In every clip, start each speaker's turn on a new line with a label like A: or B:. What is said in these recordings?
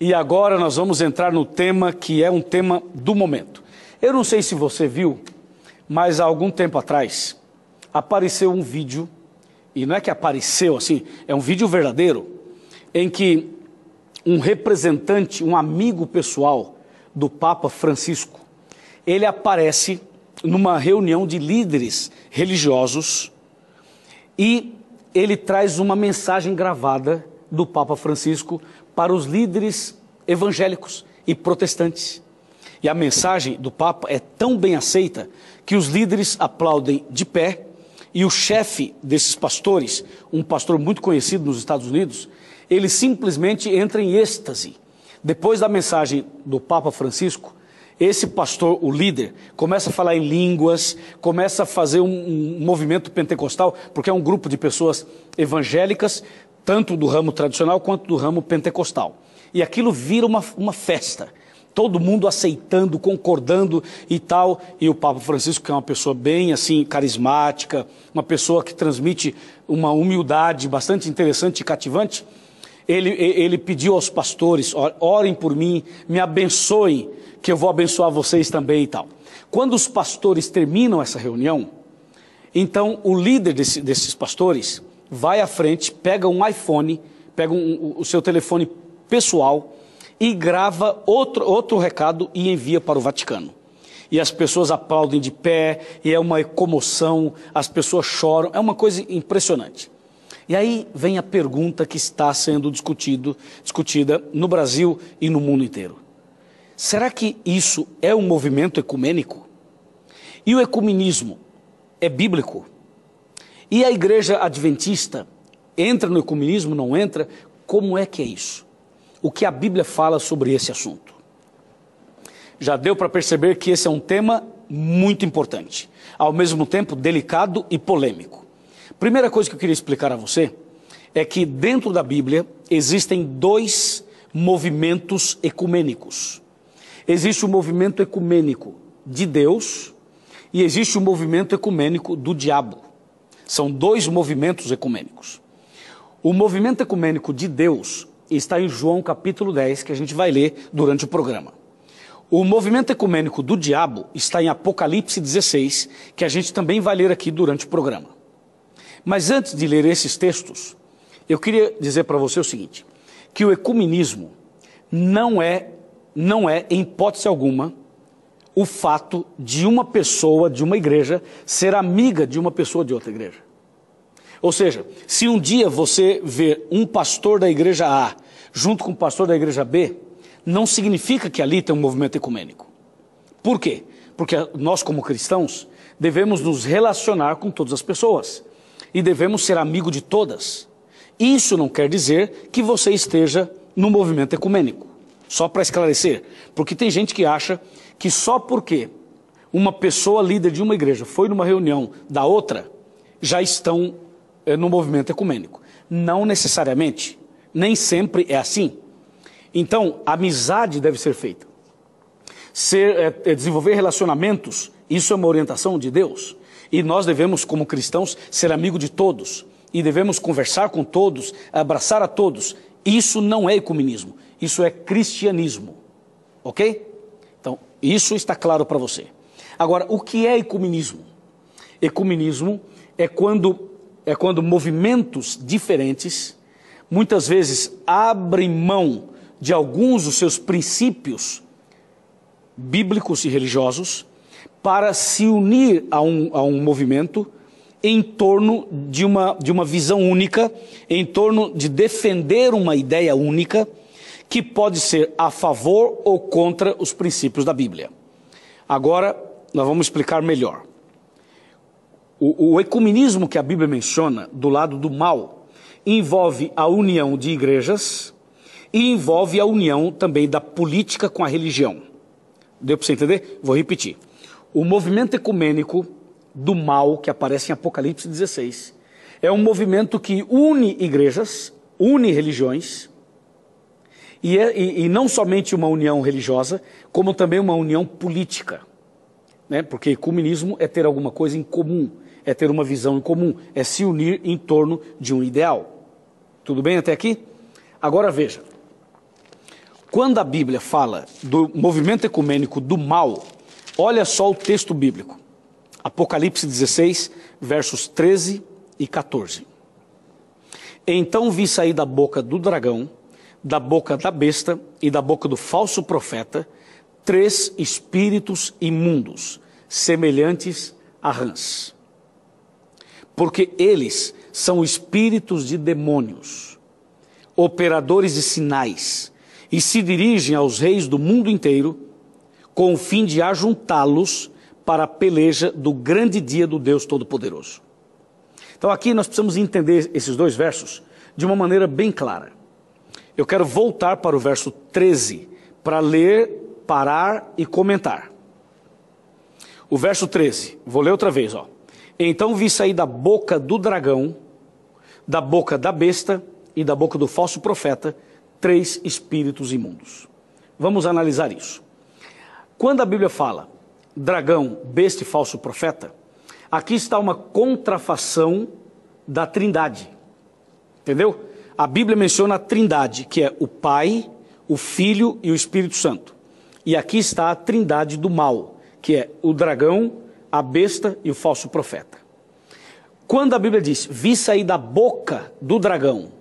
A: E agora nós vamos entrar no tema que é um tema do momento. Eu não sei se você viu, mas há algum tempo atrás apareceu um vídeo, e não é que apareceu assim, é um vídeo verdadeiro, em que um representante, um amigo pessoal do Papa Francisco, ele aparece numa reunião de líderes religiosos e ele traz uma mensagem gravada do Papa Francisco para os líderes evangélicos e protestantes. E a mensagem do Papa é tão bem aceita que os líderes aplaudem de pé e o chefe desses pastores, um pastor muito conhecido nos Estados Unidos, ele simplesmente entra em êxtase. Depois da mensagem do Papa Francisco, esse pastor, o líder, começa a falar em línguas, começa a fazer um movimento pentecostal, porque é um grupo de pessoas evangélicas, tanto do ramo tradicional quanto do ramo pentecostal. E aquilo vira uma festa. Todo mundo aceitando, concordando e tal. E o Papa Francisco, que é uma pessoa bem assim, carismática, uma pessoa que transmite uma humildade bastante interessante e cativante, ele pediu aos pastores, orem por mim, me abençoem, que eu vou abençoar vocês também e tal. Quando os pastores terminam essa reunião, então o líder desses pastores vai à frente, pega um iPhone, pega o seu telefone pessoal e grava outro recado e envia para o Vaticano. E as pessoas aplaudem de pé, e é uma comoção, as pessoas choram, é uma coisa impressionante. E aí vem a pergunta que está sendo discutida no Brasil e no mundo inteiro. Será que isso é um movimento ecumênico? E o ecumenismo é bíblico? E a igreja adventista entra no ecumenismo, não entra? Como é que é isso? O que a Bíblia fala sobre esse assunto? Já deu para perceber que esse é um tema muito importante, ao mesmo tempo delicado e polêmico. Primeira coisa que eu queria explicar a você é que dentro da Bíblia existem dois movimentos ecumênicos. Existe o movimento ecumênico de Deus e existe o movimento ecumênico do diabo. São dois movimentos ecumênicos. O movimento ecumênico de Deus está em João capítulo 10, que a gente vai ler durante o programa. O movimento ecumênico do diabo está em Apocalipse 16, que a gente também vai ler aqui durante o programa. Mas antes de ler esses textos, eu queria dizer para você o seguinte, que o ecumenismo não é, em hipótese alguma, o fato de uma pessoa de uma igreja ser amiga de uma pessoa de outra igreja. Ou seja, se um dia você vê um pastor da igreja A junto com o pastor da igreja B, não significa que ali tem um movimento ecumênico. Por quê? Porque nós, como cristãos, devemos nos relacionar com todas as pessoas e devemos ser amigo de todas. Isso não quer dizer que você esteja no movimento ecumênico. Só para esclarecer, porque tem gente que acha que só porque uma pessoa líder de uma igreja foi numa reunião da outra, já estão no movimento ecumênico. Não necessariamente, nem sempre é assim. Então, a amizade deve ser feita. Desenvolver relacionamentos, isso é uma orientação de Deus. E nós devemos, como cristãos, ser amigo de todos. E devemos conversar com todos, abraçar a todos. Isso não é ecumenismo, isso é cristianismo. Ok? Então, isso está claro para você. Agora, o que é ecumenismo? Ecumenismo é quando movimentos diferentes, muitas vezes, abrem mão de alguns dos seus princípios bíblicos e religiosos para se unir a um movimento em torno de uma visão única, em torno de defender uma ideia única, que pode ser a favor ou contra os princípios da Bíblia. Agora, nós vamos explicar melhor. O ecumenismo que a Bíblia menciona, do lado do mal, envolve a união de igrejas e envolve a união também da política com a religião. Deu para você entender? Vou repetir. O movimento ecumênico do mal, que aparece em Apocalipse 16, é um movimento que une igrejas, une religiões, e não somente uma união religiosa, como também uma união política. Né? Porque ecumenismo é ter alguma coisa em comum, é ter uma visão em comum, é se unir em torno de um ideal. Tudo bem até aqui? Agora veja, Quando a Bíblia fala do movimento ecumênico do mal, olha só o texto bíblico. Apocalipse 16, versos 13 e 14. Então vi sair da boca do dragão, da boca da besta e da boca do falso profeta, 3 espíritos imundos, semelhantes a rãs. Porque eles são espíritos de demônios, operadores de sinais, e se dirigem aos reis do mundo inteiro, com o fim de ajuntá-los para a peleja do grande dia do Deus Todo-Poderoso. Então aqui nós precisamos entender esses 2 versos de uma maneira bem clara. Eu quero voltar para o verso 13 para ler, parar e comentar. O verso 13, vou ler outra vez, ó. Então vi sair da boca do dragão, da boca da besta e da boca do falso profeta, 3 espíritos imundos. Vamos analisar isso. Quando a Bíblia fala dragão, besta e falso profeta, aqui está uma contrafação da Trindade. Entendeu? A Bíblia menciona a Trindade, que é o Pai, o Filho e o Espírito Santo. E aqui está a Trindade do mal, que é o dragão, a besta e o falso profeta. Quando a Bíblia diz, vi sair da boca do dragão,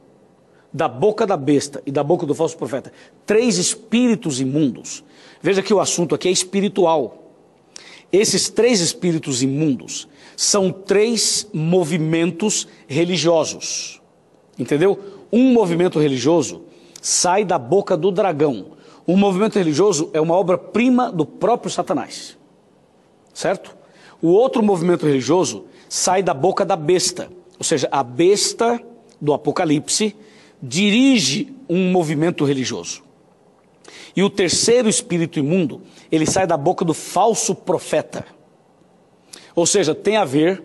A: da boca da besta e da boca do falso profeta, 3 espíritos imundos, veja que o assunto aqui é espiritual. Esses 3 espíritos imundos são 3 movimentos religiosos. Entendeu? Um movimento religioso sai da boca do dragão. Um movimento religioso é uma obra-prima do próprio Satanás. Certo? O outro movimento religioso sai da boca da besta. Ou seja, a besta do Apocalipse dirige um movimento religioso. E o terceiro espírito imundo, ele sai da boca do falso profeta. Ou seja, tem a ver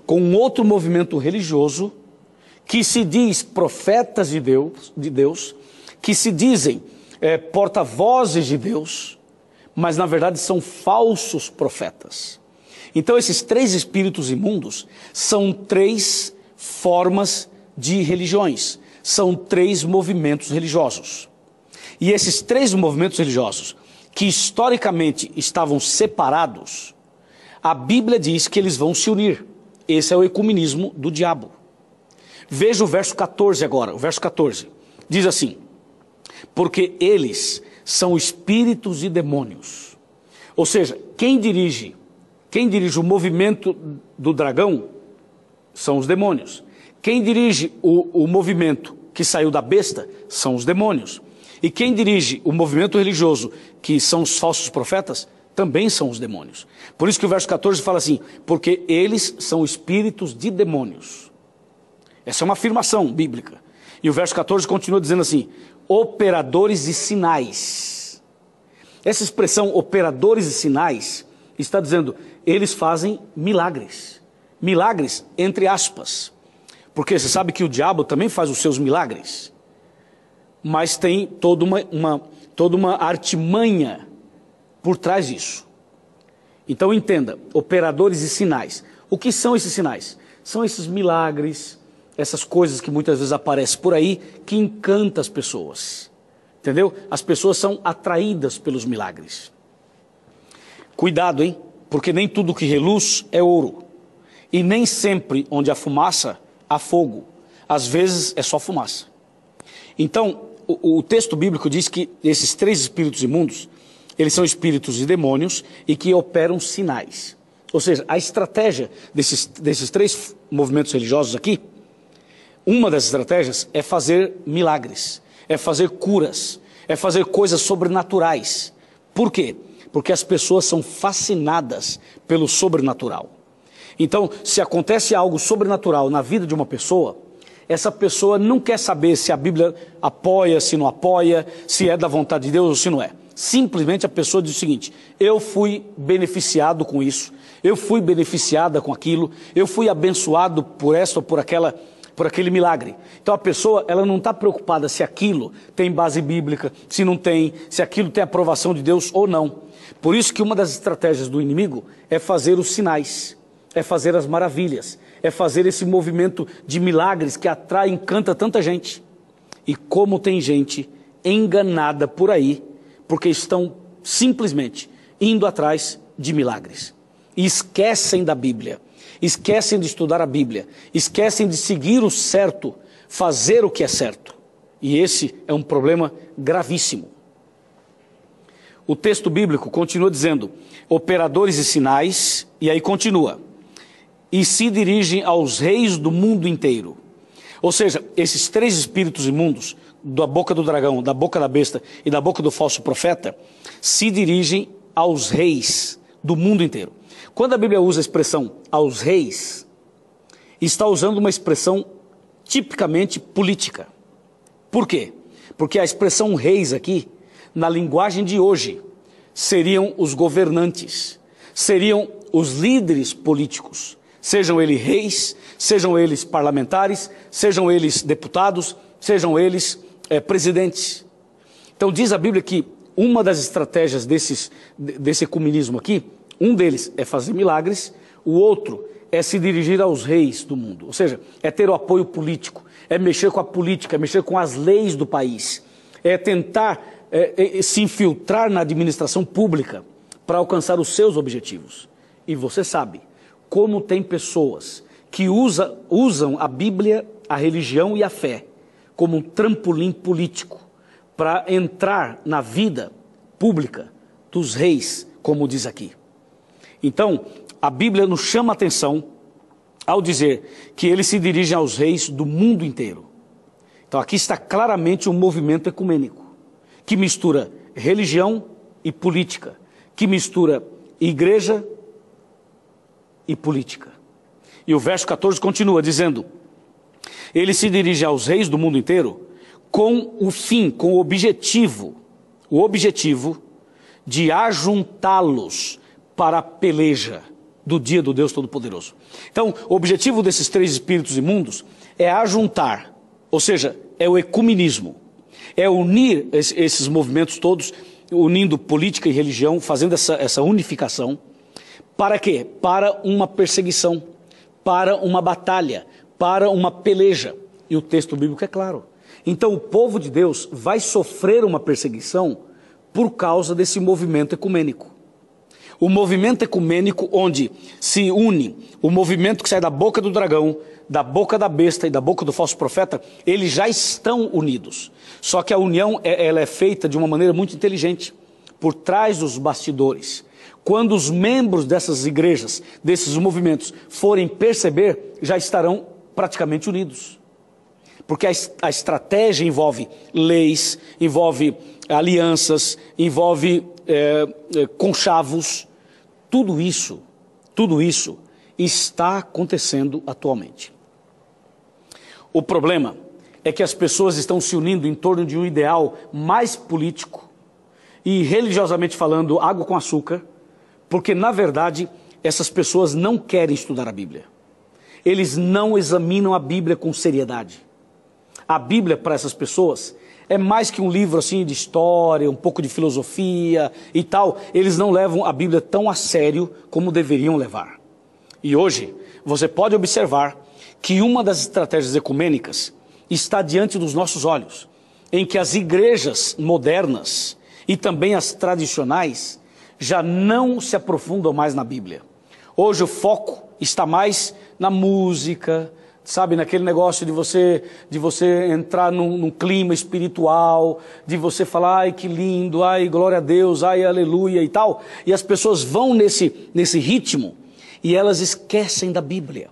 A: com um outro movimento religioso que se diz profetas de Deus, que se dizem porta-vozes de Deus, mas na verdade são falsos profetas. Então esses 3 espíritos imundos são 3 formas de religiões, são 3 movimentos religiosos. E esses 3 movimentos religiosos, que historicamente estavam separados, a Bíblia diz que eles vão se unir. Esse é o ecumenismo do diabo. Veja o verso 14 agora, o verso 14. Diz assim, porque eles são espíritos e demônios. Ou seja, quem dirige o movimento do dragão são os demônios. Quem dirige o movimento que saiu da besta são os demônios. E quem dirige o movimento religioso, que são os falsos profetas, também são os demônios. Por isso que o verso 14 fala assim, porque eles são espíritos de demônios. Essa é uma afirmação bíblica. E o verso 14 continua dizendo assim, operadores de sinais. Essa expressão, operadores de sinais, está dizendo, eles fazem milagres. Milagres, entre aspas. Porque você sabe que o diabo também faz os seus milagres. Mas tem toda uma artimanha por trás disso. Então entenda, operadores de sinais. O que são esses sinais? São esses milagres, essas coisas que muitas vezes aparecem por aí, que encantam as pessoas. Entendeu? As pessoas são atraídas pelos milagres. Cuidado, hein? Porque nem tudo que reluz é ouro. E nem sempre onde há fumaça, há fogo. Às vezes é só fumaça. Então, o texto bíblico diz que esses 3 espíritos imundos, eles são espíritos de demônios e que operam sinais. Ou seja, a estratégia desses 3 movimentos religiosos aqui, uma das estratégias é fazer milagres, é fazer curas, é fazer coisas sobrenaturais. Por quê? Porque as pessoas são fascinadas pelo sobrenatural. Então, se acontece algo sobrenatural na vida de uma pessoa, essa pessoa não quer saber se a Bíblia apoia, se não apoia, se é da vontade de Deus ou se não é. Simplesmente a pessoa diz o seguinte, eu fui beneficiado com isso, eu fui beneficiada com aquilo, eu fui abençoado por essa ou por aquele milagre. Então a pessoa, ela não está preocupada se aquilo tem base bíblica, se não tem, se aquilo tem aprovação de Deus ou não. Por isso que uma das estratégias do inimigo é fazer os sinais, é fazer as maravilhas, é fazer esse movimento de milagres que atrai e encanta tanta gente. E como tem gente enganada por aí, porque estão simplesmente indo atrás de milagres. E esquecem da Bíblia, esquecem de estudar a Bíblia, esquecem de seguir o certo, fazer o que é certo. E esse é um problema gravíssimo. O texto bíblico continua dizendo, operadores de sinais, e aí continua, e se dirigem aos reis do mundo inteiro. Ou seja, esses três espíritos imundos, da boca do dragão, da boca da besta e da boca do falso profeta, se dirigem aos reis do mundo inteiro. Quando a Bíblia usa a expressão aos reis, está usando uma expressão tipicamente política. Por quê? Porque a expressão reis aqui, na linguagem de hoje, seriam os governantes, seriam os líderes políticos, sejam eles reis, sejam eles parlamentares, sejam eles deputados, sejam eles presidentes. Então diz a Bíblia que uma das estratégias desse ecumenismo aqui, um deles é fazer milagres, o outro é se dirigir aos reis do mundo, ou seja, é ter o apoio político, é mexer com a política, é mexer com as leis do país, é tentar se infiltrar na administração pública para alcançar os seus objetivos. E você sabe como tem pessoas que usam a Bíblia, a religião e a fé como um trampolim político para entrar na vida pública dos reis, como diz aqui. Então, a Bíblia nos chama a atenção ao dizer que eles se dirigem aos reis do mundo inteiro. Então, aqui está claramente um movimento ecumênico, que mistura religião e política, que mistura igreja e política. E o verso 14 continua dizendo, ele se dirige aos reis do mundo inteiro com o fim, com o objetivo de ajuntá-los para a peleja do dia do Deus Todo-Poderoso. Então, o objetivo desses três espíritos imundos é ajuntar, ou seja, é o ecumenismo, é unir esses movimentos todos, unindo política e religião, fazendo essa unificação. Para quê? Para uma perseguição, para uma batalha, para uma peleja. E o texto bíblico é claro. Então o povo de Deus vai sofrer uma perseguição por causa desse movimento ecumênico. O movimento ecumênico onde se une o movimento que sai da boca do dragão, da boca da besta e da boca do falso profeta, eles já estão unidos. Só que a união ela é feita de uma maneira muito inteligente, por trás dos bastidores. Quando os membros dessas igrejas, desses movimentos, forem perceber, já estarão praticamente unidos. Porque a estratégia envolve leis, envolve alianças, envolve conchavos. Tudo isso está acontecendo atualmente. O problema é que as pessoas estão se unindo em torno de um ideal mais político e, religiosamente falando, água com açúcar, porque, na verdade, essas pessoas não querem estudar a Bíblia. Eles não examinam a Bíblia com seriedade. A Bíblia, para essas pessoas, é mais que um livro assim de história, um pouco de filosofia e tal. Eles não levam a Bíblia tão a sério como deveriam levar. E hoje, você pode observar que uma das estratégias ecumênicas está diante dos nossos olhos, em que as igrejas modernas e também as tradicionais já não se aprofundam mais na Bíblia. Hoje o foco está mais na música, sabe, naquele negócio de você entrar num clima espiritual, de você falar, ai que lindo, ai glória a Deus, ai aleluia e tal. E as pessoas vão nesse ritmo e elas esquecem da Bíblia.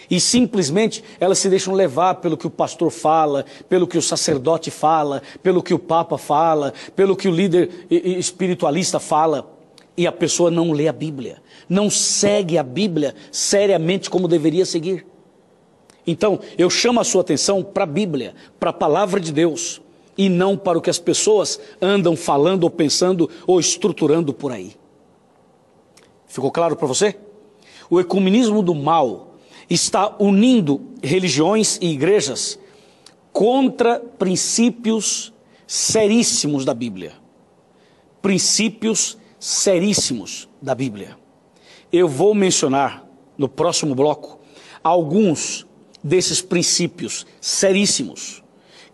A: E simplesmente elas se deixam levar pelo que o pastor fala, pelo que o sacerdote fala, pelo que o papa fala, pelo que o líder espiritualista fala. E a pessoa não lê a Bíblia, não segue a Bíblia seriamente como deveria seguir. Então, eu chamo a sua atenção para a Bíblia, para a palavra de Deus, e não para o que as pessoas andam falando ou pensando ou estruturando por aí. Ficou claro para você? O ecumenismo do mal está unindo religiões e igrejas contra princípios seríssimos da Bíblia. Princípios seríssimos da Bíblia. Eu vou mencionar no próximo bloco alguns desses princípios seríssimos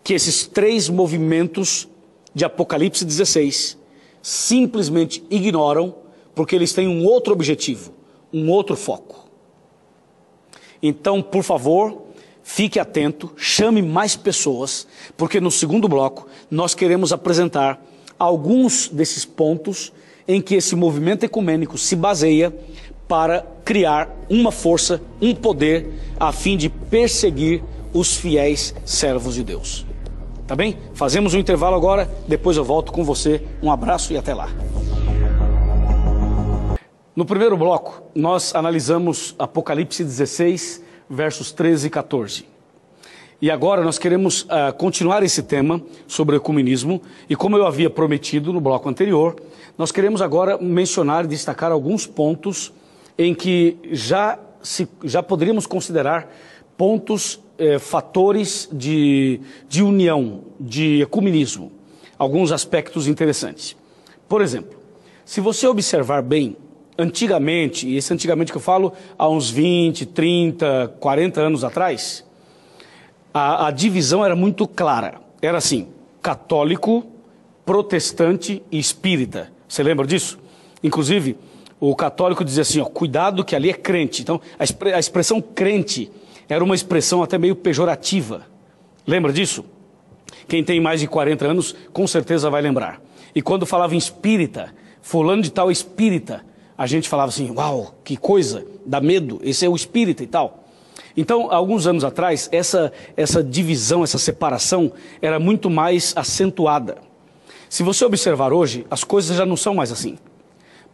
A: que esses três movimentos de Apocalipse 16 simplesmente ignoram porque eles têm um outro objetivo, um outro foco. Então, por favor, fique atento, chame mais pessoas, porque no segundo bloco nós queremos apresentar alguns desses pontos em que esse movimento ecumênico se baseia para criar uma força, um poder, a fim de perseguir os fiéis servos de Deus. Tá bem? Fazemos um intervalo agora, depois eu volto com você. Um abraço e até lá. No primeiro bloco, nós analisamos Apocalipse 16, versos 13 e 14. E agora nós queremos continuar esse tema sobre o ecumenismo. E como eu havia prometido no bloco anterior, nós queremos agora mencionar e destacar alguns pontos em que já poderíamos considerar pontos, fatores de união, de ecumenismo. Alguns aspectos interessantes. Por exemplo, se você observar bem, antigamente, e esse antigamente que eu falo, há uns 20, 30, 40 anos atrás, a divisão era muito clara. Era assim, católico, protestante e espírita. Você lembra disso? Inclusive, o católico dizia assim, ó, cuidado que ali é crente. Então, a expressão crente era uma expressão até meio pejorativa. Lembra disso? Quem tem mais de 40 anos, com certeza vai lembrar. E quando falava em espírita, fulano de tal espírita, a gente falava assim, uau, que coisa, dá medo, esse é o espírita e tal. Então, alguns anos atrás, essa divisão, essa separação era muito mais acentuada. Se você observar hoje, as coisas já não são mais assim.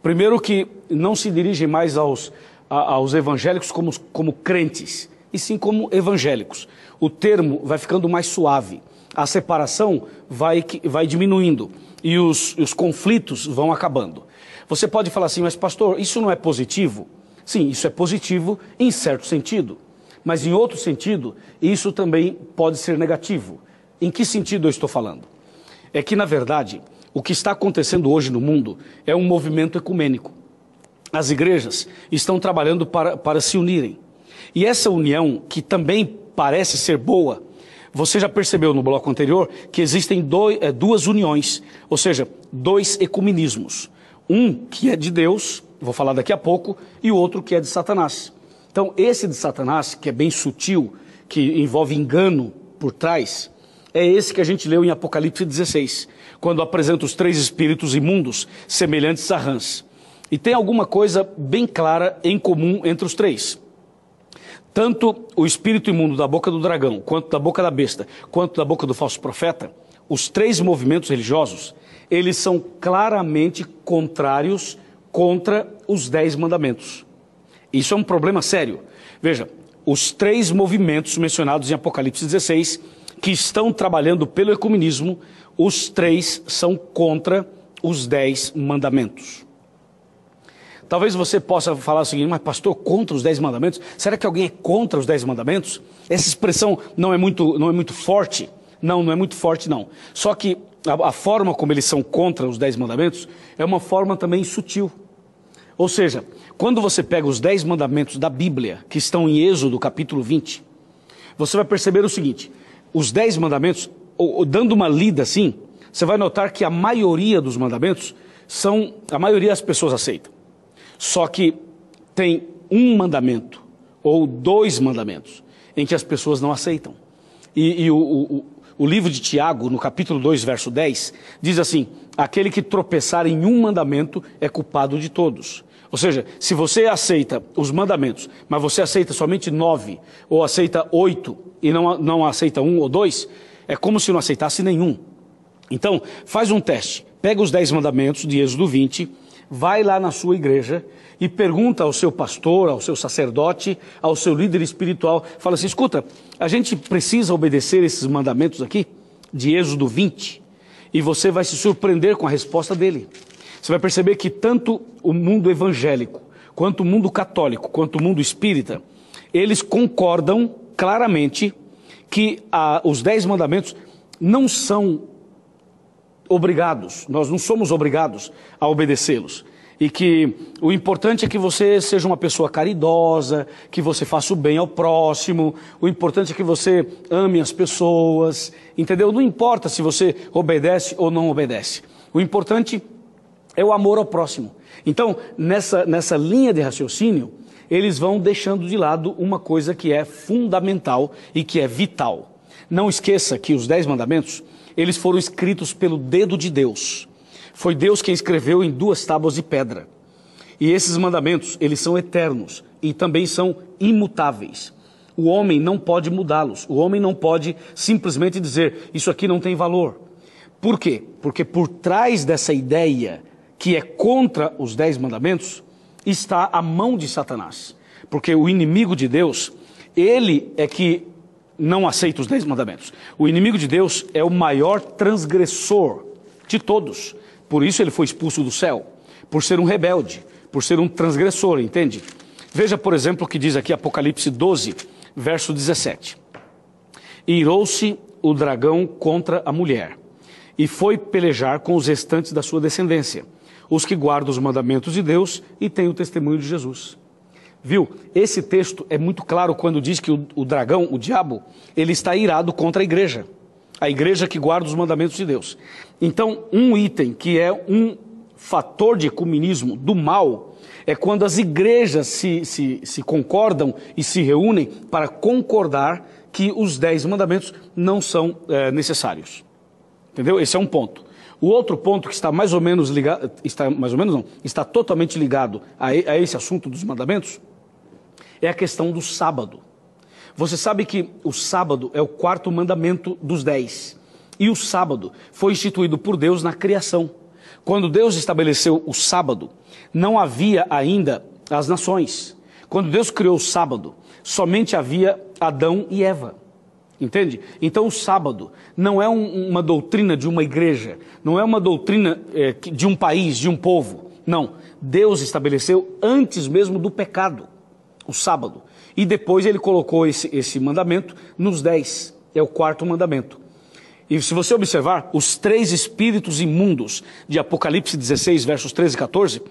A: Primeiro que não se dirigem mais aos evangélicos como crentes, e sim como evangélicos. O termo vai ficando mais suave, a separação vai diminuindo e os conflitos vão acabando. Você pode falar assim, mas pastor, isso não é positivo? Sim, isso é positivo em certo sentido, mas em outro sentido, isso também pode ser negativo. Em que sentido eu estou falando? É que, na verdade, o que está acontecendo hoje no mundo é um movimento ecumênico. As igrejas estão trabalhando para se unirem. E essa união, que também parece ser boa, você já percebeu no bloco anterior que existem duas uniões, ou seja, dois ecumenismos. Um que é de Deus, vou falar daqui a pouco, e o outro que é de Satanás. Então, esse de Satanás, que é bem sutil, que envolve engano por trás, é esse que a gente leu em Apocalipse 16, quando apresenta os 3 espíritos imundos semelhantes a rãs. E tem alguma coisa bem clara em comum entre os 3. Tanto o espírito imundo da boca do dragão, quanto da boca da besta, quanto da boca do falso profeta, os 3 movimentos religiosos, eles são claramente contrários contra os 10 mandamentos. Isso é um problema sério. Veja, os 3 movimentos mencionados em Apocalipse 16, que estão trabalhando pelo ecumenismo, os 3 são contra os 10 mandamentos. Talvez você possa falar o seguinte, mas pastor, contra os 10 mandamentos? Será que alguém é contra os 10 mandamentos? Essa expressão não é muito forte? Não é muito forte não. Só que a forma como eles são contra os 10 mandamentos é uma forma também sutil. Ou seja, quando você pega os 10 mandamentos da Bíblia, que estão em Êxodo capítulo 20, você vai perceber o seguinte, os 10 mandamentos, dando uma lida assim, você vai notar que a maioria dos mandamentos a maioria das pessoas aceitam. Só que tem um mandamento, ou 2 mandamentos, em que as pessoas não aceitam. E o livro de Tiago, no capítulo 2, verso 10, diz assim, aquele que tropeçar em um mandamento é culpado de todos. Ou seja, se você aceita os mandamentos, mas você aceita somente 9, ou aceita 8, e não aceita 1 ou 2, é como se não aceitasse nenhum. Então, faz um teste, pega os 10 mandamentos de Êxodo 20, vai lá na sua igreja e pergunta ao seu pastor, ao seu sacerdote, ao seu líder espiritual, fala assim, escuta, a gente precisa obedecer esses mandamentos aqui, de Êxodo 20, e você vai se surpreender com a resposta dele. Você vai perceber que tanto o mundo evangélico, quanto o mundo católico, quanto o mundo espírita, eles concordam claramente que os 10 mandamentos não são obrigados, nós não somos obrigados a obedecê-los. e que o importante é que você seja uma pessoa caridosa, que você faça o bem ao próximo, o importante é que você ame as pessoas, entendeu? Não importa se você obedece ou não obedece. O importante é o amor ao próximo. Então, nessa linha de raciocínio, eles vão deixando de lado uma coisa que é fundamental e que é vital. Não esqueça que os 10 mandamentos, eles foram escritos pelo dedo de Deus. Foi Deus quem escreveu em 2 tábuas de pedra. E esses mandamentos, eles são eternos e também são imutáveis. O homem não pode mudá-los. O homem não pode simplesmente dizer, isso aqui não tem valor. Por quê? Porque por trás dessa ideia que é contra os 10 mandamentos, está a mão de Satanás. Porque o inimigo de Deus, ele é que não aceita os 10 mandamentos. O inimigo de Deus é o maior transgressor de todos. Por isso ele foi expulso do céu, por ser um rebelde, por ser um transgressor, entende? Veja, por exemplo, o que diz aqui Apocalipse 12, verso 17. Irou-se o dragão contra a mulher, e foi pelejar com os restantes da sua descendência, os que guardam os mandamentos de Deus e têm o testemunho de Jesus. Viu? Esse texto é muito claro quando diz que o dragão, o diabo, ele está irado contra a igreja que guarda os mandamentos de Deus. Então, um item que é um fator de ecumenismo do mal é quando as igrejas se concordam e se reúnem para concordar que os 10 mandamentos não são necessários. Entendeu? Esse é um ponto. O outro ponto que está mais ou menos ligado, está totalmente ligado a esse assunto dos mandamentos, é a questão do sábado. Você sabe que o sábado é o 4º mandamento dos 10. E o sábado foi instituído por Deus na criação. Quando Deus estabeleceu o sábado, não havia ainda as nações. Quando Deus criou o sábado, somente havia Adão e Eva. Entende? Então o sábado não é uma doutrina de uma igreja, não é uma doutrina de um país, de um povo. Não. Deus estabeleceu antes mesmo do pecado, o sábado. E depois ele colocou esse mandamento nos 10. É o 4º mandamento. E se você observar, os 3 espíritos imundos de Apocalipse 16, versos 13 e 14,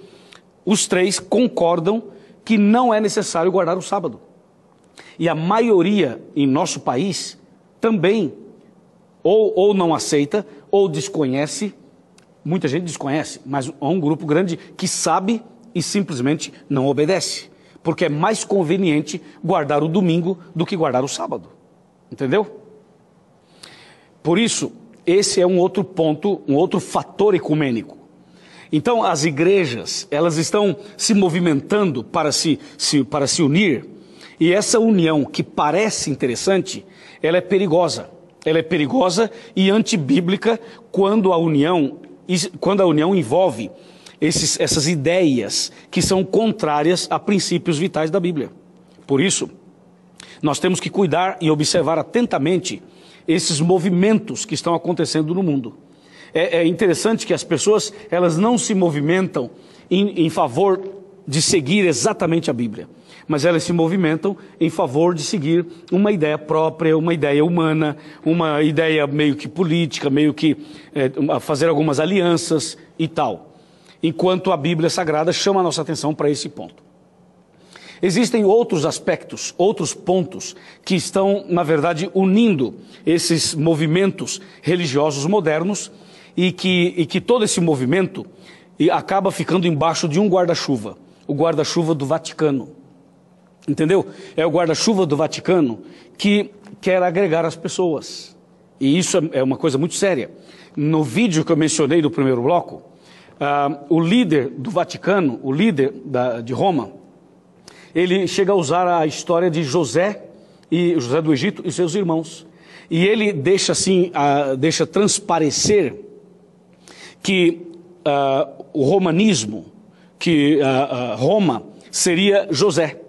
A: os 3 concordam que não é necessário guardar o sábado. E a maioria em nosso país também ou não aceita ou desconhece. Muita gente desconhece, mas há um grupo grande que sabe e simplesmente não obedece. Porque é mais conveniente guardar o domingo do que guardar o sábado. Entendeu? Por isso, esse é um outro ponto, um outro fator ecumênico. Então, as igrejas, elas estão se movimentando para se unir. E essa união, que parece interessante, ela é perigosa. Ela é perigosa e antibíblica quando a união envolve essas ideias que são contrárias a princípios vitais da Bíblia. Por isso, nós temos que cuidar e observar atentamente esses movimentos que estão acontecendo no mundo. É interessante que as pessoas, elas não se movimentam em favor de seguir exatamente a Bíblia, mas elas se movimentam em favor de seguir uma ideia própria, uma ideia humana, uma ideia meio que política, meio que fazer algumas alianças e tal. Enquanto a Bíblia Sagrada chama a nossa atenção para esse ponto. Existem outros aspectos, outros pontos que estão, na verdade, unindo esses movimentos religiosos modernos e que todo esse movimento acaba ficando embaixo de um guarda-chuva, o guarda-chuva do Vaticano. Entendeu? É o guarda-chuva do Vaticano que quer agregar as pessoas. E isso é uma coisa muito séria. No vídeo que eu mencionei do primeiro bloco, o líder do Vaticano, o líder de Roma, ele chega a usar a história de José do Egito e seus irmãos. E ele deixa transparecer que o romanismo, que Roma seria José,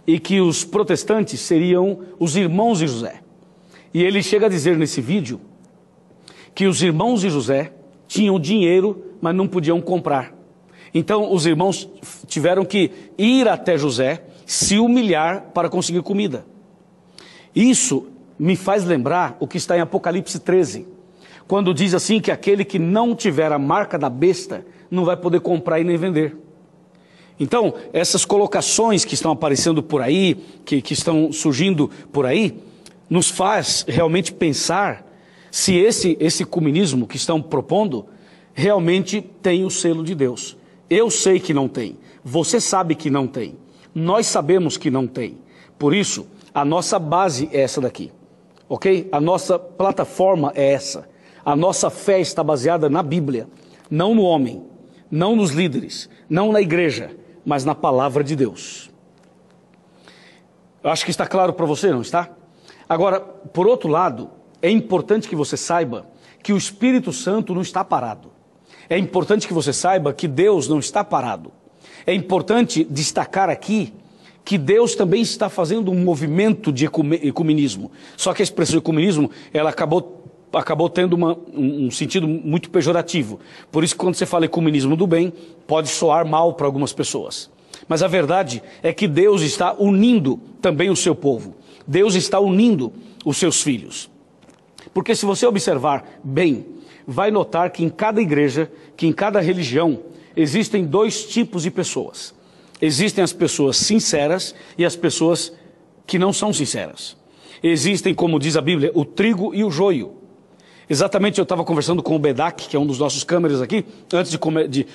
A: e que os protestantes seriam os irmãos de José. E ele chega a dizer nesse vídeo que os irmãos de José tinham dinheiro, mas não podiam comprar. Então os irmãos tiveram que ir até José, se humilhar para conseguir comida. Isso me faz lembrar o que está em Apocalipse 13, quando diz assim que aquele que não tiver a marca da besta não vai poder comprar e nem vender. Então, essas colocações que estão aparecendo por aí, que estão surgindo por aí, nos faz realmente pensar se esse ecumenismo que estão propondo realmente tem o selo de Deus. Eu sei que não tem, você sabe que não tem, nós sabemos que não tem. Por isso, a nossa base é essa daqui, ok? A nossa plataforma é essa. A nossa fé está baseada na Bíblia, não no homem, não nos líderes, não na igreja, mas na palavra de Deus. Eu acho que está claro para você, não está? Agora, por outro lado, é importante que você saiba que o Espírito Santo não está parado. É importante que você saiba que Deus não está parado. É importante destacar aqui que Deus também está fazendo um movimento de ecumenismo. Só que a expressão ecumenismo, ela acabou tendo um sentido muito pejorativo. Por isso, quando você fala ecumenismo do bem, pode soar mal para algumas pessoas. Mas a verdade é que Deus está unindo também o seu povo. Deus está unindo os seus filhos. Porque se você observar bem, vai notar que em cada igreja, que em cada religião, existem dois tipos de pessoas. Existem as pessoas sinceras e as pessoas que não são sinceras. Existem, como diz a Bíblia, o trigo e o joio. Exatamente, eu estava conversando com o Bedak, que é um dos nossos câmeras aqui, antes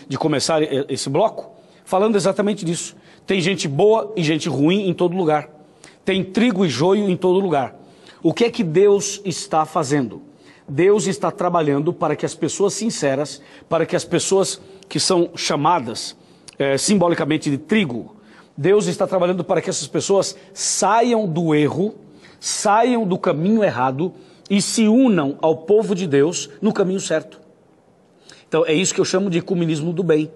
A: de começar esse bloco, falando exatamente disso. Tem gente boa e gente ruim em todo lugar. Tem trigo e joio em todo lugar. O que é que Deus está fazendo? Deus está trabalhando para que as pessoas sinceras, para que as pessoas que são chamadas simbolicamente de trigo, Deus está trabalhando para que essas pessoas saiam do erro, saiam do caminho errado e se unam ao povo de Deus no caminho certo. Então é isso que eu chamo de ecumenismo do bem.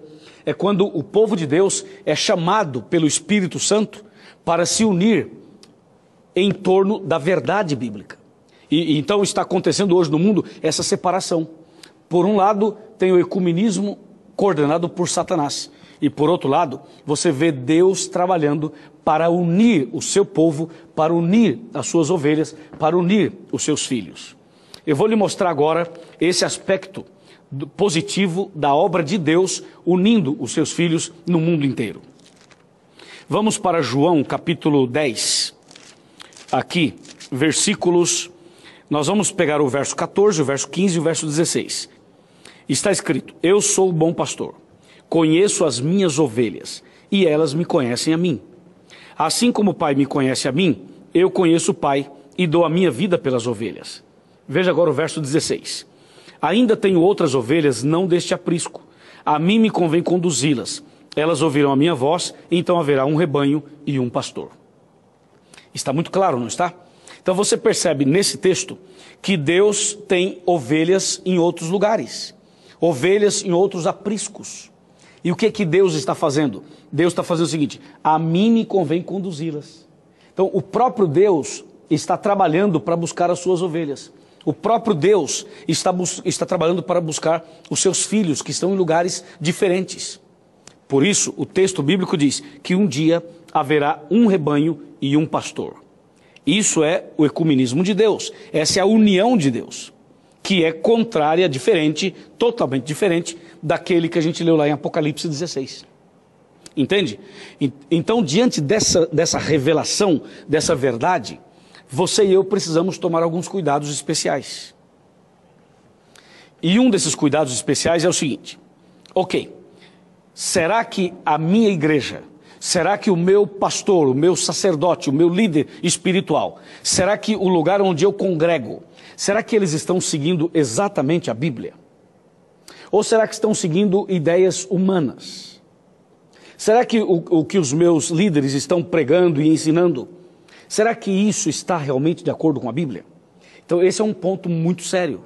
A: É quando o povo de Deus é chamado pelo Espírito Santo para se unir em torno da verdade bíblica. E então está acontecendo hoje no mundo essa separação. Por um lado, tem o ecumenismo coordenado por Satanás. E por outro lado, você vê Deus trabalhando para unir o seu povo, para unir as suas ovelhas, para unir os seus filhos. Eu vou lhe mostrar agora esse aspecto positivo da obra de Deus unindo os seus filhos no mundo inteiro. Vamos para João capítulo 10. Aqui, versículos... Nós vamos pegar o verso 14, o verso 15 e o verso 16. Está escrito: eu sou o bom pastor, conheço as minhas ovelhas, e elas me conhecem a mim. Assim como o Pai me conhece a mim, eu conheço o Pai, e dou a minha vida pelas ovelhas. Veja agora o verso 16. Ainda tenho outras ovelhas, não deste aprisco. A mim me convém conduzi-las. Elas ouvirão a minha voz, e então haverá um rebanho e um pastor. Está muito claro, não está? Então você percebe nesse texto que Deus tem ovelhas em outros lugares, ovelhas em outros apriscos. E o que é que Deus está fazendo? Deus está fazendo o seguinte: a mim me convém conduzi-las. Então o próprio Deus está trabalhando para buscar as suas ovelhas. O próprio Deus está trabalhando para buscar os seus filhos que estão em lugares diferentes. Por isso o texto bíblico diz que um dia haverá um rebanho e um pastor. Isso é o ecumenismo de Deus, essa é a união de Deus, que é contrária, diferente, totalmente diferente daquele que a gente leu lá em Apocalipse 16. Entende? Então, diante dessa revelação, dessa verdade, você e eu precisamos tomar alguns cuidados especiais. E um desses cuidados especiais é o seguinte: ok, será que a minha igreja... Será que o meu pastor, o meu sacerdote, o meu líder espiritual, será que o lugar onde eu congrego, será que eles estão seguindo exatamente a Bíblia? Ou será que estão seguindo ideias humanas? Será que o que os meus líderes estão pregando e ensinando, será que isso está realmente de acordo com a Bíblia? Então esse é um ponto muito sério.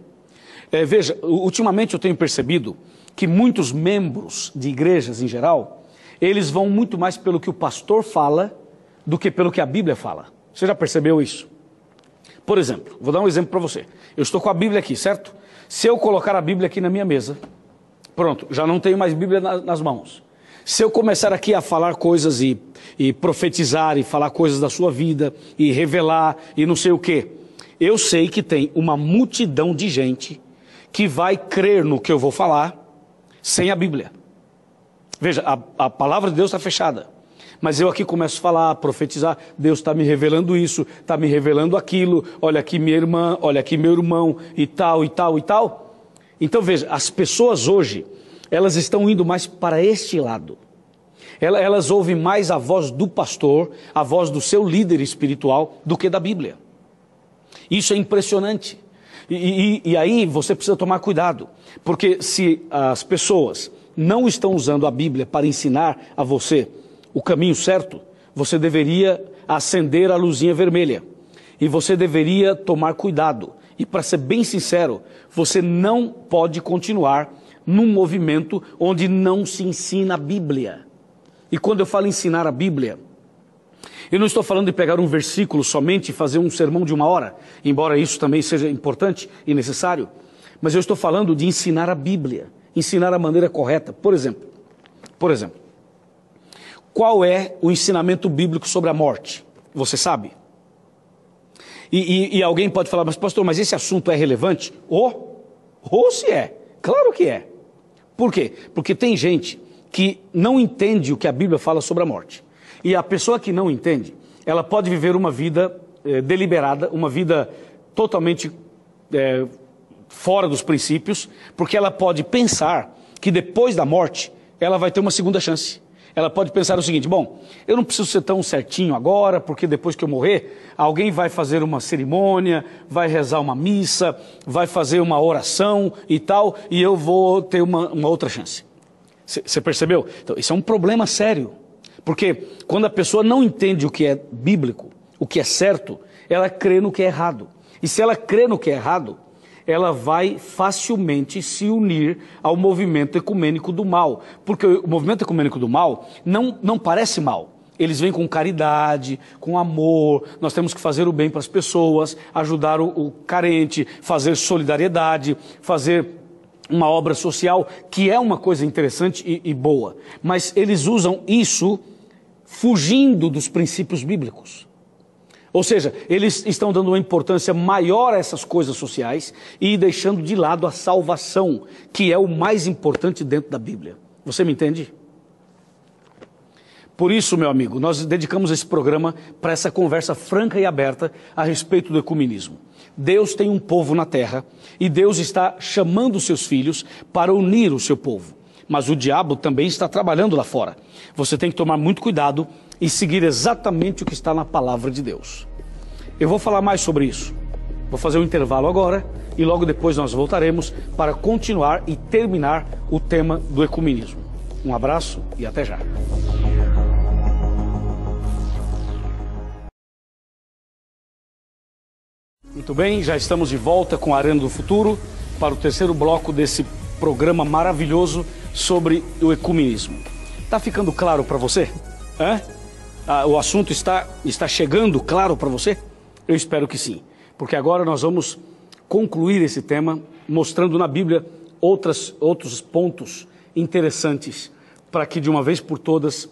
A: Veja, ultimamente eu tenho percebido que muitos membros de igrejas em geral, eles vão muito mais pelo que o pastor fala do que pelo que a Bíblia fala. Você já percebeu isso? Por exemplo, vou dar um exemplo para você. Eu estou com a Bíblia aqui, certo? Se eu colocar a Bíblia aqui na minha mesa, pronto, já não tenho mais Bíblia nas mãos. Se eu começar aqui a falar coisas e profetizar e falar coisas da sua vida e revelar e não sei o quê, eu sei que tem uma multidão de gente que vai crer no que eu vou falar sem a Bíblia. Veja, a palavra de Deus está fechada. Mas eu aqui começo a falar, a profetizar, Deus está me revelando isso, está me revelando aquilo, olha aqui minha irmã, olha aqui meu irmão, e tal, e tal, e tal. Então veja, as pessoas hoje, elas estão indo mais para este lado. Elas ouvem mais a voz do pastor, a voz do seu líder espiritual, do que da Bíblia. Isso é impressionante. E aí você precisa tomar cuidado, porque se as pessoas não estão usando a Bíblia para ensinar a você o caminho certo, você deveria acender a luzinha vermelha. E você deveria tomar cuidado. E para ser bem sincero, você não pode continuar num movimento onde não se ensina a Bíblia. E quando eu falo ensinar a Bíblia, eu não estou falando de pegar um versículo somente e fazer um sermão de 1 hora, embora isso também seja importante e necessário, mas eu estou falando de ensinar a Bíblia, ensinar a maneira correta. Por exemplo, qual é o ensinamento bíblico sobre a morte? Você sabe? E alguém pode falar, mas pastor, mas esse assunto é relevante? Ou se é, claro que é. Por quê? Porque tem gente que não entende o que a Bíblia fala sobre a morte. E a pessoa que não entende, ela pode viver uma vida deliberada, uma vida totalmente fora dos princípios, porque ela pode pensar que depois da morte, ela vai ter uma segunda chance. Ela pode pensar o seguinte, bom, eu não preciso ser tão certinho agora, porque depois que eu morrer, alguém vai fazer uma cerimônia, vai rezar uma missa, vai fazer uma oração e tal, e eu vou ter uma outra chance. Você percebeu? Então, isso é um problema sério, porque quando a pessoa não entende o que é bíblico, o que é certo, ela crê no que é errado. E se ela crê no que é errado, ela vai facilmente se unir ao movimento ecumênico do mal. Porque o movimento ecumênico do mal não parece mal. Eles vêm com caridade, com amor, nós temos que fazer o bem para as pessoas, ajudar o carente, fazer solidariedade, fazer uma obra social, que é uma coisa interessante e boa. Mas eles usam isso fugindo dos princípios bíblicos. Ou seja, eles estão dando uma importância maior a essas coisas sociais e deixando de lado a salvação, que é o mais importante dentro da Bíblia. Você me entende? Por isso, meu amigo, nós dedicamos esse programa para essa conversa franca e aberta a respeito do ecumenismo. Deus tem um povo na terra e Deus está chamando os seus filhos para unir o seu povo. Mas o diabo também está trabalhando lá fora. Você tem que tomar muito cuidado e seguir exatamente o que está na palavra de Deus. Eu vou falar mais sobre isso. Vou fazer um intervalo agora e logo depois nós voltaremos para continuar e terminar o tema do ecumenismo. Um abraço e até já. Muito bem, já estamos de volta com a Arena do Futuro para o terceiro bloco desse programa maravilhoso sobre o ecumenismo. Está ficando claro para você? O assunto está chegando claro para você? Eu espero que sim, porque agora nós vamos concluir esse tema mostrando na Bíblia outros pontos interessantes para que de uma vez por todas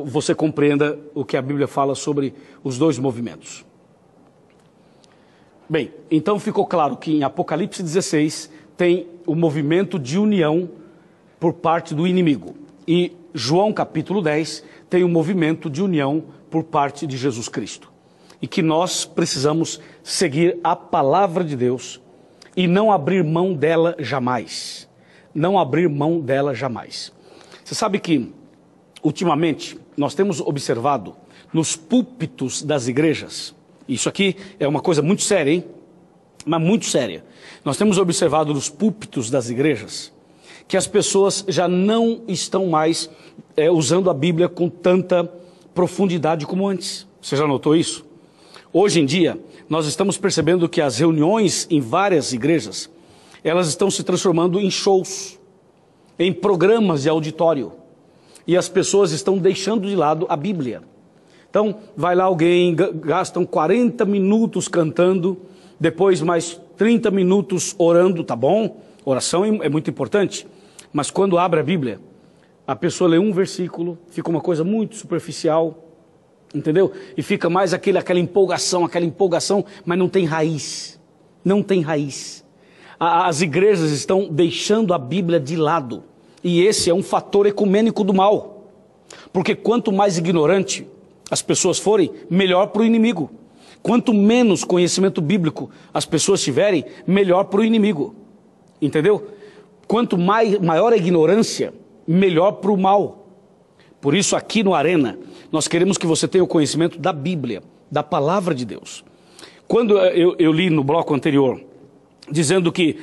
A: você compreenda o que a Bíblia fala sobre os dois movimentos. Bem, então ficou claro que em Apocalipse 16 tem o movimento de união por parte do inimigo. E João capítulo 10 tem o movimento de união por parte de Jesus Cristo. E que nós precisamos seguir a palavra de Deus e não abrir mão dela jamais. Não abrir mão dela jamais. Você sabe que, ultimamente, nós temos observado nos púlpitos das igrejas, isso aqui é uma coisa muito séria, hein? Mas muito séria. Nós temos observado nos púlpitos das igrejas que as pessoas já não estão mais usando a Bíblia com tanta profundidade como antes. Você já notou isso? Hoje em dia, nós estamos percebendo que as reuniões em várias igrejas, elas estão se transformando em shows, em programas de auditório. E as pessoas estão deixando de lado a Bíblia. Então, vai lá alguém, gastam 40 minutos cantando, depois mais 30 minutos orando, tá bom? Oração é muito importante, mas quando abre a Bíblia, a pessoa lê um versículo, fica uma coisa muito superficial, entendeu? E fica mais aquela empolgação, mas não tem raiz, não tem raiz. As igrejas estão deixando a Bíblia de lado E esse é um fator ecumênico do mal. Porque quanto mais ignorante as pessoas forem, melhor para o inimigo. Quanto menos conhecimento bíblico as pessoas tiverem, melhor para o inimigo. Entendeu? Quanto maior a ignorância, melhor para o mal. Por isso, aqui no Arena, nós queremos que você tenha o conhecimento da Bíblia, da Palavra de Deus. Quando eu li no bloco anterior, dizendo que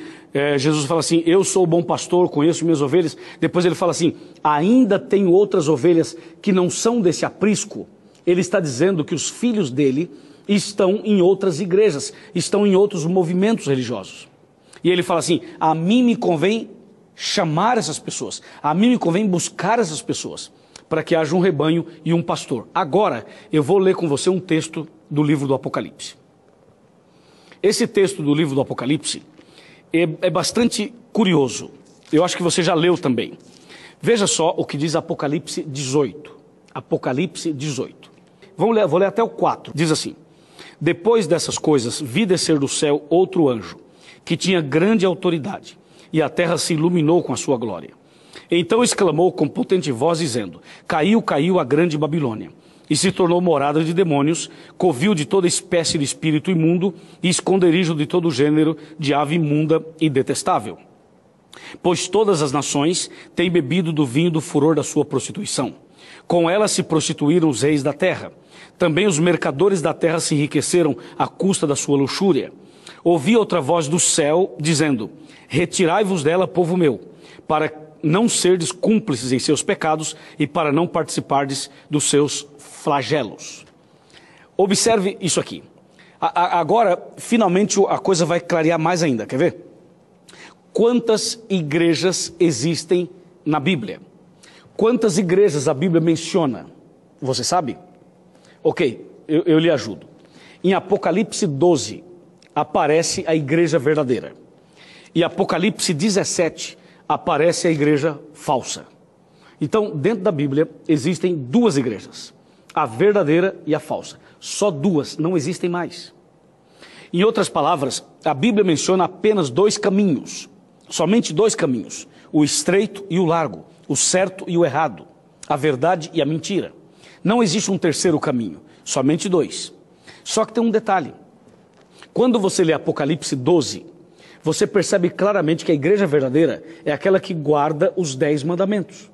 A: Jesus fala assim, eu sou o bom pastor, conheço minhas ovelhas. Depois ele fala assim, ainda tenho outras ovelhas que não são desse aprisco. Ele está dizendo que os filhos dele estão em outras igrejas, estão em outros movimentos religiosos. E ele fala assim, a mim me convém chamar essas pessoas, a mim me convém buscar essas pessoas, para que haja um rebanho e um pastor. Agora, eu vou ler com você um texto do livro do Apocalipse. Esse texto do livro do Apocalipse é bastante curioso. Eu acho que você já leu também. Veja só o que diz Apocalipse 18. Apocalipse 18. Vou ler até o 4. Diz assim, depois dessas coisas, vi descer do céu outro anjo, que tinha grande autoridade, e a terra se iluminou com a sua glória. Então exclamou com potente voz, dizendo, caiu, caiu a grande Babilônia, e se tornou morada de demônios, covil de toda espécie de espírito imundo, e esconderijo de todo gênero de ave imunda e detestável. Pois todas as nações têm bebido do vinho do furor da sua prostituição. Com ela se prostituíram os reis da terra. Também os mercadores da terra se enriqueceram à custa da sua luxúria. Ouvi outra voz do céu, dizendo, retirai-vos dela, povo meu, para não serdes cúmplices em seus pecados e para não participardes dos seus flagelos. Observe isso aqui. Agora, finalmente, a coisa vai clarear mais ainda, quer ver? Quantas igrejas existem na Bíblia? Quantas igrejas a Bíblia menciona? Você sabe? Ok, eu lhe ajudo. Em Apocalipse 12, aparece a igreja verdadeira. E Apocalipse 17, aparece a igreja falsa. Então, dentro da Bíblia, existem duas igrejas. A verdadeira e a falsa. Só duas, não existem mais. Em outras palavras, a Bíblia menciona apenas dois caminhos. Somente dois caminhos. O estreito e o largo. O certo e o errado. A verdade e a mentira. Não existe um terceiro caminho. Somente dois. Só que tem um detalhe. Quando você lê Apocalipse 12, você percebe claramente que a igreja verdadeira é aquela que guarda os 10 mandamentos.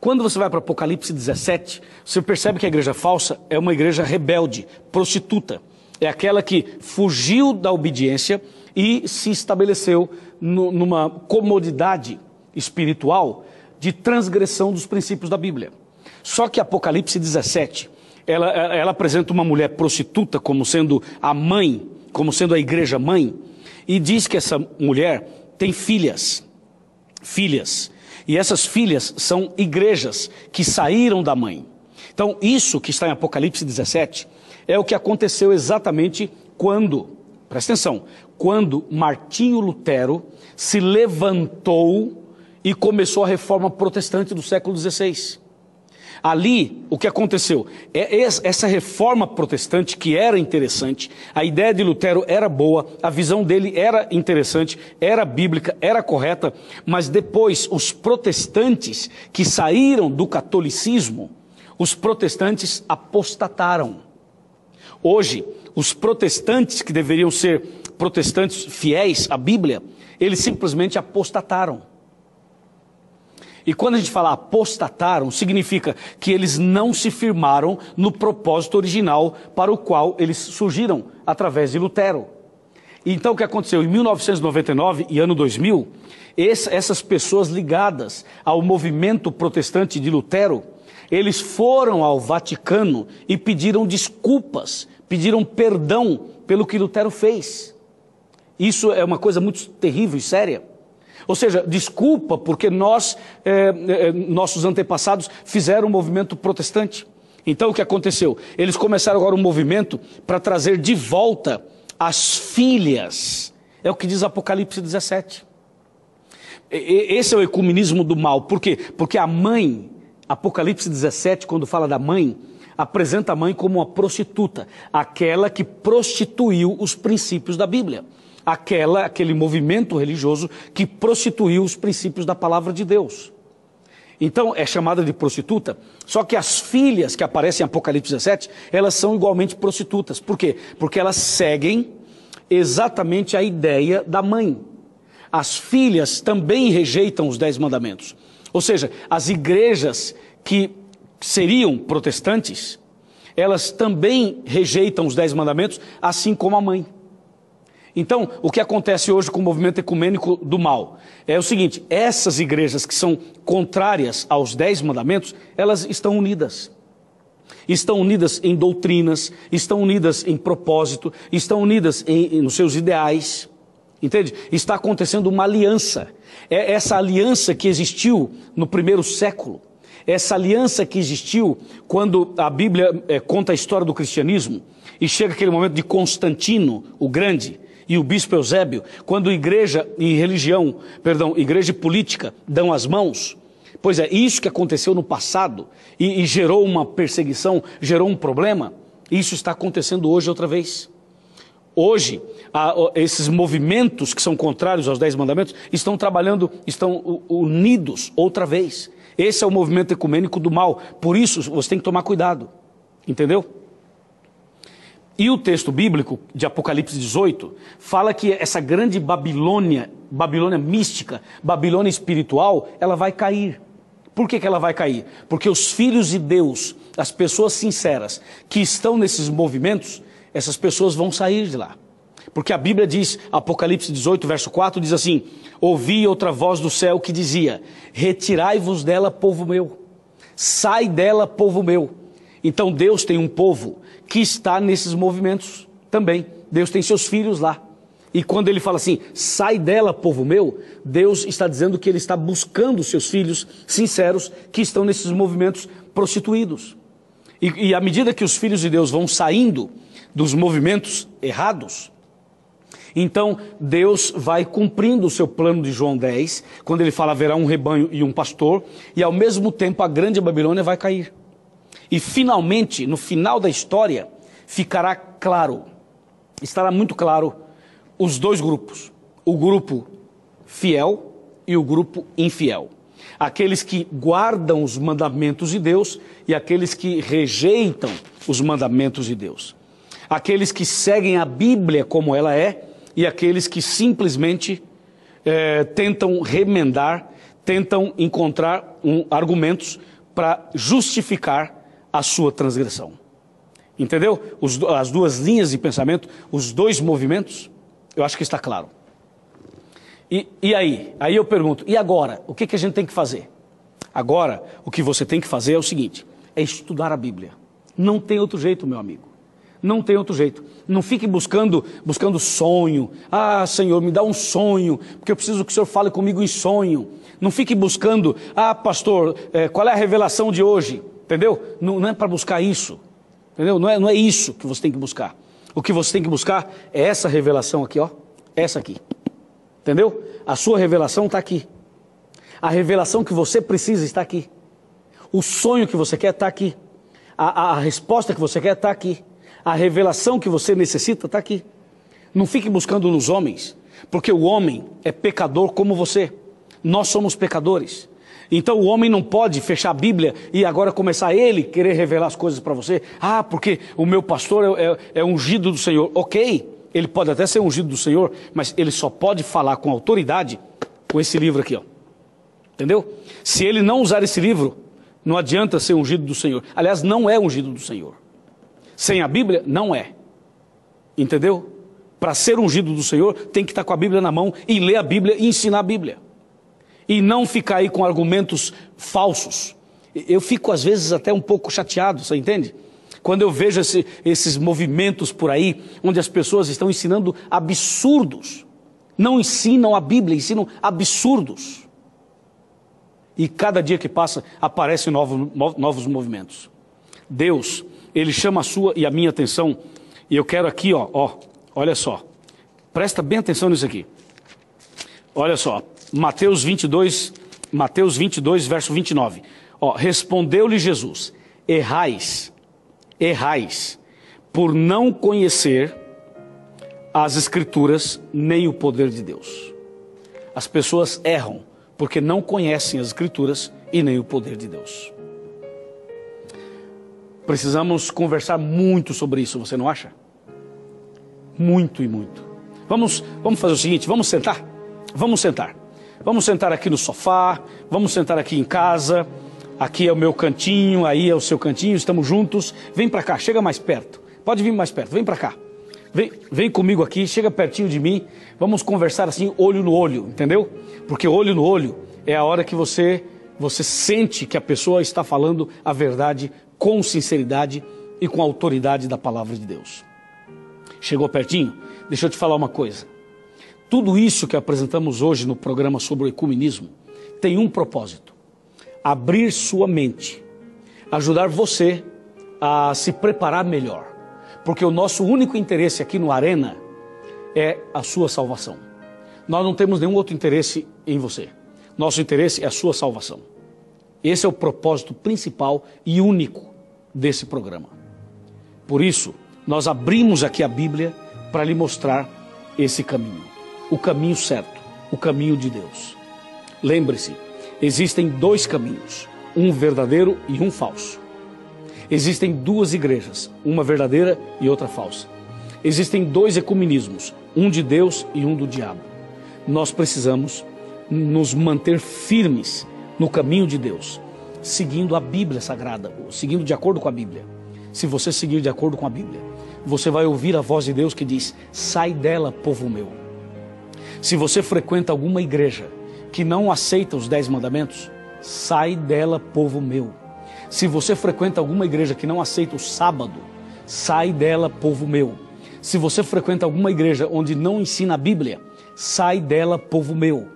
A: Quando você vai para Apocalipse 17, você percebe que a igreja falsa é uma igreja rebelde, prostituta. É aquela que fugiu da obediência e se estabeleceu numa comodidade espiritual de transgressão dos princípios da Bíblia. Só que Apocalipse 17, ela apresenta uma mulher prostituta como sendo a mãe, como sendo a igreja mãe, e diz que essa mulher tem filhas. E essas filhas são igrejas que saíram da mãe. Então, isso que está em Apocalipse 17 é o que aconteceu exatamente quando, presta atenção, quando Martinho Lutero se levantou e começou a reforma protestante do século XVI. Ali, o que aconteceu? Essa reforma protestante que era interessante, a ideia de Lutero era boa, a visão dele era interessante, era bíblica, era correta, mas depois os protestantes que saíram do catolicismo, os protestantes apostataram. Hoje, os protestantes que deveriam ser protestantes fiéis à Bíblia, eles simplesmente apostataram. E quando a gente fala apostataram, significa que eles não se firmaram no propósito original para o qual eles surgiram através de Lutero. Então o que aconteceu? Em 1999 e ano 2000, essas pessoas ligadas ao movimento protestante de Lutero, eles foram ao Vaticano e pediram desculpas, pediram perdão pelo que Lutero fez. Isso é uma coisa muito terrível e séria. Ou seja, desculpa porque nossos antepassados fizeram um movimento protestante. Então o que aconteceu? Eles começaram agora um movimento para trazer de volta as filhas. É o que diz Apocalipse 17. Esse é o ecumenismo do mal. Por quê? Porque a mãe, Apocalipse 17, quando fala da mãe, apresenta a mãe como uma prostituta. Aquela que prostituiu os princípios da Bíblia. Aquele movimento religioso que prostituiu os princípios da palavra de Deus. Então é chamada de prostituta. Só que as filhas que aparecem em Apocalipse 17, elas são igualmente prostitutas. Por quê? Porque elas seguem exatamente a ideia da mãe. As filhas também rejeitam os 10 mandamentos. Ou seja, as igrejas que seriam protestantes, elas também rejeitam os 10 mandamentos, assim como a mãe. Então, o que acontece hoje com o movimento ecumênico do mal é o seguinte: essas igrejas que são contrárias aos 10 mandamentos, elas estão unidas. Estão unidas em doutrinas, estão unidas em propósito, estão unidas nos seus ideais. Entende? Está acontecendo uma aliança. É essa aliança que existiu no primeiro século. Essa aliança que existiu quando a Bíblia conta a história do cristianismo e chega aquele momento de Constantino, o Grande, e o bispo Eusébio, quando igreja e igreja e política dão as mãos. Pois é, isso que aconteceu no passado e gerou uma perseguição, gerou um problema. Isso está acontecendo hoje outra vez. Hoje, esses movimentos que são contrários aos 10 mandamentos estão trabalhando, estão unidos outra vez. Esse é o movimento ecumênico do mal. Por isso, você tem que tomar cuidado. Entendeu? E o texto bíblico de Apocalipse 18 fala que essa grande Babilônia mística, Babilônia espiritual, ela vai cair. Por que ela vai cair? Porque os filhos de Deus, as pessoas sinceras que estão nesses movimentos, essas pessoas vão sair de lá. Porque a Bíblia diz, Apocalipse 18, verso 4, diz assim: ouvi outra voz do céu que dizia: retirai-vos dela, povo meu. Sai dela, povo meu. Então Deus tem um povo que está nesses movimentos também. Deus tem seus filhos lá. E quando ele fala assim, sai dela, povo meu, Deus está dizendo que ele está buscando seus filhos sinceros que estão nesses movimentos prostituídos. E à medida que os filhos de Deus vão saindo dos movimentos errados, então Deus vai cumprindo o seu plano de João 10, quando ele fala haverá um rebanho e um pastor, e ao mesmo tempo a grande Babilônia vai cair. E finalmente, no final da história, ficará claro, estará muito claro, os dois grupos. O grupo fiel e o grupo infiel. Aqueles que guardam os mandamentos de Deus e aqueles que rejeitam os mandamentos de Deus. Aqueles que seguem a Bíblia como ela é e aqueles que simplesmente tentam remendar, tentam encontrar argumentos para justificar a sua transgressão. Entendeu? As duas linhas de pensamento, os dois movimentos, eu acho que está claro. E aí? Aí eu pergunto, e agora? O que a gente tem que fazer? Agora, o que você tem que fazer é o seguinte, é estudar a Bíblia. Não tem outro jeito, meu amigo. Não tem outro jeito. Não fique buscando sonho. Ah, Senhor, me dá um sonho, porque eu preciso que o Senhor fale comigo em sonho. Não fique buscando, pastor, qual é a revelação de hoje? Entendeu? Não é para buscar isso. Entendeu? Não é isso que você tem que buscar. O que você tem que buscar é essa revelação aqui, ó. Essa aqui. Entendeu? A sua revelação está aqui. A revelação que você precisa está aqui. O sonho que você quer está aqui. A resposta que você quer está aqui. A revelação que você necessita está aqui. Não fique buscando nos homens, porque o homem é pecador como você. Nós somos pecadores. Então o homem não pode fechar a Bíblia e agora começar ele querer revelar as coisas para você. Ah, porque o meu pastor é ungido do Senhor. Ok, ele pode até ser ungido do Senhor, mas ele só pode falar com autoridade com esse livro aqui, ó. Entendeu? Se ele não usar esse livro, não adianta ser ungido do Senhor. Aliás, não é ungido do Senhor. Sem a Bíblia, não é. Entendeu? Para ser ungido do Senhor, tem que estar com a Bíblia na mão e ler a Bíblia e ensinar a Bíblia. E não ficar aí com argumentos falsos. Eu fico às vezes até um pouco chateado, você entende? Quando eu vejo esses movimentos por aí, onde as pessoas estão ensinando absurdos. Não ensinam a Bíblia, ensinam absurdos. E cada dia que passa, aparecem novos movimentos. Deus, Ele chama a sua e a minha atenção. E eu quero aqui, olha só. Presta bem atenção nisso aqui. Olha só. Mateus 22, verso 29. Respondeu-lhe Jesus: errais, por não conhecer as Escrituras nem o poder de Deus. As pessoas erram porque não conhecem as Escrituras e nem o poder de Deus. Precisamos conversar muito sobre isso, você não acha? Muito e muito. Vamos fazer o seguinte, vamos sentar? Vamos sentar. Vamos sentar aqui no sofá, vamos sentar aqui em casa. Aqui é o meu cantinho, aí é o seu cantinho, estamos juntos. Vem para cá, chega mais perto. Pode vir mais perto, vem para cá. Vem comigo aqui, chega pertinho de mim. Vamos conversar assim, olho no olho, entendeu? Porque olho no olho é a hora que você sente que a pessoa está falando a verdade com sinceridade e com a autoridade da palavra de Deus. Chegou pertinho? Deixa eu te falar uma coisa. Tudo isso que apresentamos hoje no programa sobre o ecumenismo tem um propósito: abrir sua mente, ajudar você a se preparar melhor, porque o nosso único interesse aqui no Arena é a sua salvação. Nós não temos nenhum outro interesse em você. Nosso interesse é a sua salvação. Esse é o propósito principal e único desse programa. Por isso, nós abrimos aqui a Bíblia para lhe mostrar esse caminho, o caminho certo, o caminho de Deus. Lembre-se, existem dois caminhos, um verdadeiro e um falso. Existem duas igrejas, uma verdadeira e outra falsa. Existem dois ecumenismos, um de Deus e um do diabo. Nós precisamos nos manter firmes no caminho de Deus, seguindo a Bíblia Sagrada, seguindo de acordo com a Bíblia. Se você seguir de acordo com a Bíblia, você vai ouvir a voz de Deus que diz: sai dela, povo meu. Se você frequenta alguma igreja que não aceita os 10 mandamentos, sai dela, povo meu. Se você frequenta alguma igreja que não aceita o sábado, sai dela, povo meu. Se você frequenta alguma igreja onde não ensina a Bíblia, sai dela, povo meu.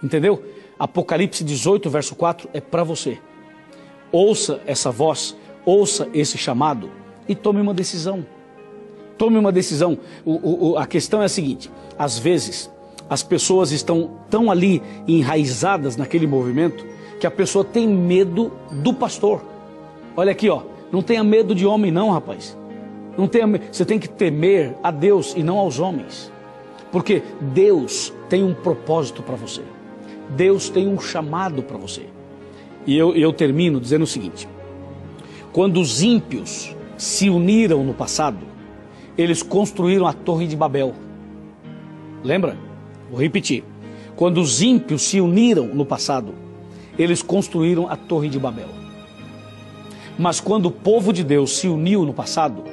A: Entendeu? Apocalipse 18, verso 4 é para você. Ouça essa voz, ouça esse chamado e tome uma decisão. Tome uma decisão. A questão é a seguinte: às vezes as pessoas estão tão ali enraizadas naquele movimento que a pessoa tem medo do pastor. Olha aqui, ó, não tenha medo de homem não, rapaz. Não tenha medo. Você tem que temer a Deus e não aos homens. Porque Deus tem um propósito para você. Deus tem um chamado para você. E eu termino dizendo o seguinte: quando os ímpios se uniram no passado, eles construíram a Torre de Babel. Lembra? Vou repetir. Quando os ímpios se uniram no passado, eles construíram a Torre de Babel. Mas quando o povo de Deus se uniu no passado,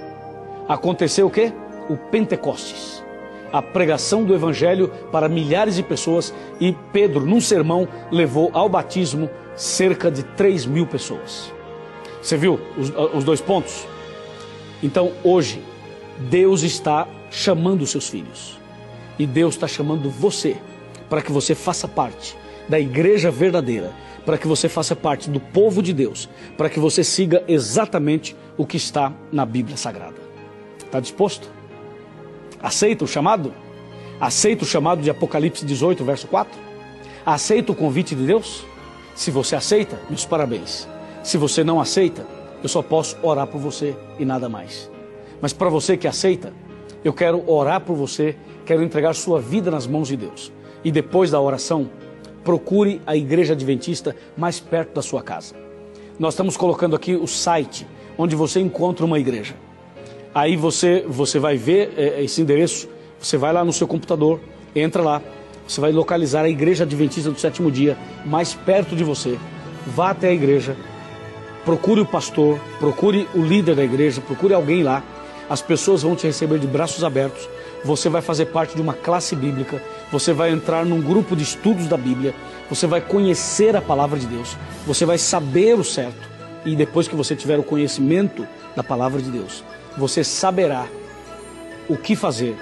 A: aconteceu o quê? O Pentecostes. A pregação do Evangelho para milhares de pessoas, e Pedro, num sermão, levou ao batismo cerca de 3.000 pessoas. Você viu os dois pontos? Então, hoje, Deus está chamando os seus filhos. E Deus está chamando você para que você faça parte da igreja verdadeira, para que você faça parte do povo de Deus, para que você siga exatamente o que está na Bíblia Sagrada. Está disposto? Aceita o chamado? Aceita o chamado de Apocalipse 18, verso 4? Aceita o convite de Deus? Se você aceita, meus parabéns. Se você não aceita, eu só posso orar por você e nada mais. Mas para você que aceita, eu quero orar por você, quero entregar sua vida nas mãos de Deus. E depois da oração, procure a igreja adventista mais perto da sua casa. Nós estamos colocando aqui o site onde você encontra uma igreja. Aí você vai ver esse endereço, você vai lá no seu computador, entra lá, você vai localizar a igreja adventista do sétimo dia mais perto de você. Vá até a igreja, procure o pastor, procure o líder da igreja, procure alguém lá. As pessoas vão te receber de braços abertos. Você vai fazer parte de uma classe bíblica, você vai entrar num grupo de estudos da Bíblia, você vai conhecer a palavra de Deus, você vai saber o certo, e depois que você tiver o conhecimento da palavra de Deus, você saberá o que fazer,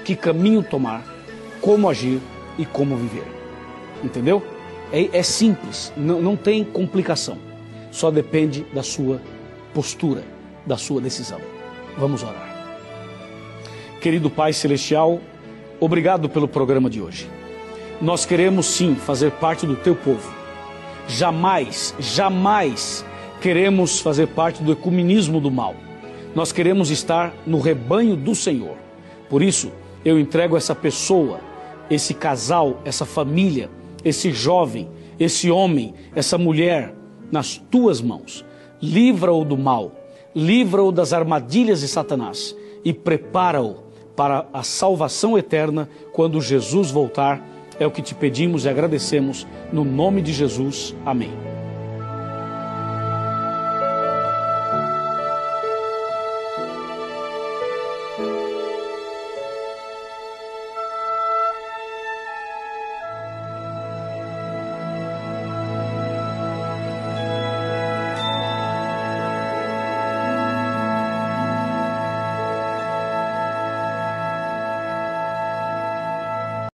A: que caminho tomar, como agir e como viver. Entendeu? É simples, não tem complicação, só depende da sua postura, da sua decisão. Vamos orar. Querido Pai Celestial, obrigado pelo programa de hoje. Nós queremos sim fazer parte do Teu povo. Jamais queremos fazer parte do ecumenismo do mal. Nós queremos estar no rebanho do Senhor. Por isso, eu entrego essa pessoa, esse casal, essa família, esse jovem, esse homem, essa mulher nas tuas mãos. Livra-o do mal, livra-o das armadilhas de Satanás e prepara-o para a salvação eterna quando Jesus voltar. É o que te pedimos e agradecemos no nome de Jesus. Amém.